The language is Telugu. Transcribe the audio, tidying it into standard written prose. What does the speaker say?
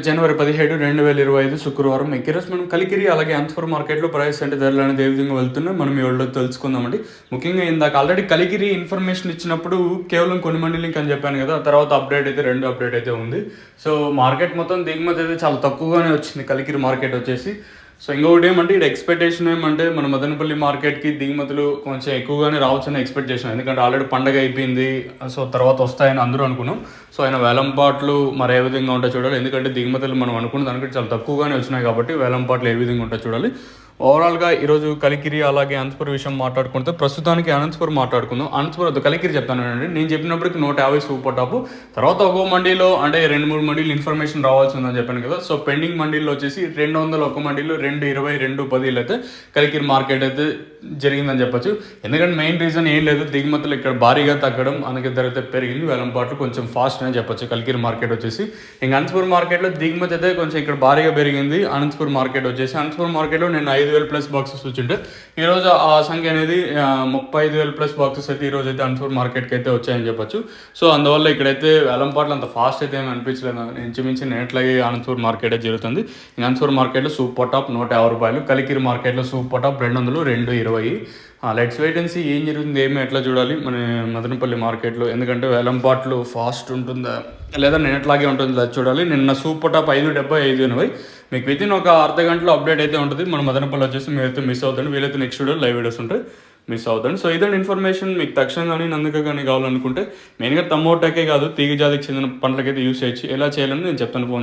జనవరి 17, 2025 శుక్రవారం. ఈరోజు మనం కలికిరి అలాగే అనంతపురం మార్కెట్‌లో ప్రైస్ అంటే ధరలు అనేది ఏ విధంగా వెళ్తున్నాయి మనం ఈ వీడియోలో తెలుసుకుందామండి. ముఖ్యంగా ఇందాక ఆల్రెడీ కలికిరి ఇన్ఫర్మేషన్ ఇచ్చినప్పుడు కేవలం కొన్ని మండి లింక్ అని చెప్పాను కదా! తర్వాత అప్డేట్ అయితే 2 అప్డేట్ అయితే ఉంది. సో మార్కెట్ మొత్తం దిగుమతి అయితే చాలా తక్కువగానే వచ్చింది కలికిరి మార్కెట్ వచ్చేసి. సో ఇంకొకటి ఏమంటే ఇక్కడ ఎక్స్పెక్టేషన్ ఏమంటే మన మదనపల్లి మార్కెట్‌కి దిగుమతులు కొంచెం ఎక్కువగానే రావచ్చని ఎక్స్పెక్ట్ చేసాం. ఎందుకంటే ఆల్రెడీ పండగ అయిపోయింది. సో తర్వాత వస్తాయని అందరూ అనుకున్నాం. సో ఆయన వేలంపాట్లు మరి ఏ విధంగా ఉంటాయో చూడాలి. ఎందుకంటే దిగుమతులు మనం అనుకున్న దానికంటే చాలా తక్కువగానే వచ్చినాయి కాబట్టి వేలంపాట్లు ఏ విధంగా ఉంటాయో చూడాలి. ఓవరాల్గా ఈరోజు కలికిరి అలాగే అనంతపురం విషయం మాట్లాడుకుంటే ప్రస్తుతానికి అనంతపురం మాట్లాడుకుందాం. అనంతపురం కలికిరి చెప్తాను అండి. నేను చెప్పినప్పటికి 150 సూపర్ టాప్. తర్వాత ఒక్కో మండీలో అంటే 2-3 మండీలు ఇన్ఫర్మేషన్ రావాల్సి ఉందని చెప్పాను కదా. సో పెండింగ్ మండీల్లో వచ్చేసి 200 ఒక మండీలో 220, 210 అయితే కలికిరి మార్కెట్ అయితే జరిగిందని చెప్పొచ్చు. ఎందుకంటే మెయిన్ రీజన్ ఏం లేదు, దిగుమతులు ఇక్కడ భారీగా తగ్గడం, అందుకే ధర అయితే పెరిగింది. వేలంపాట్లు కొంచెం ఫాస్ట్ అని చెప్పొచ్చు కలికిరి మార్కెట్ వచ్చేసి. ఇంకా అనంతపురం మార్కెట్లో దిగుమతి అయితే కొంచెం ఇక్కడ భారీగా పెరిగింది. అనంతపురం మార్కెట్ వచ్చేసి అనంతపురం మార్కెట్లో నేను 5,000+ బాక్సెస్ వచ్చింటే ఈరోజు ఆ సంఖ్య అనేది 35,000+ బాక్సెస్ అయితే ఈరోజు అయితే అనంతపురం మార్కెట్కి అయితే వచ్చాయని చెప్పొచ్చు. సో అందువల్ల ఇక్కడైతే వేలంపాట్లు అంత ఫాస్ట్ అయితే ఏమి అనిపించలేదు. ఇంచుమించి నేట్లాగే అనంతపురం మార్కెట్ జరుగుతుంది. అనంతపురం మార్కెట్లో సూపర్ టాప్ 150 రూపాయలు, కలికిరి మార్కెట్లో super top 200, 220. Let's wait and see ఏం జరుగుతుంది, ఏమి ఎట్లా చూడాలి మన మదనపల్లి మార్కెట్లో. ఎందుకంటే వేలంపాట్లు ఫాస్ట్ ఉంటుందా లేదా నిన్నట్లాగే ఉంటుందా చూడాలి. నిన్న సూపర్ టాప్ 570, 580. మీకు వితిన్ ఒక అర్ధ గంటలో అప్డేట్ అయితే ఉంటుంది. మన మదనపల్లి వచ్చేసి మీరైతే మిస్ అవుతుంది. వీలైతే నెక్స్ట్ వీడియో లైవ్ వీడియోస్ ఉంటాయి, మిస్ అవుతుంది. సో ఇదండి ఇన్ఫర్మేషన్. మీకు తక్షణం కానీ నందుక కానీ కావాలనుకుంటే మెయిన్గా టమోటాకే కాదు తీగ జాతికి చెందిన పంటలకైతే యూస్ చేయొచ్చు. ఎలా చేయాలని నేను చెప్తాను ఫోన్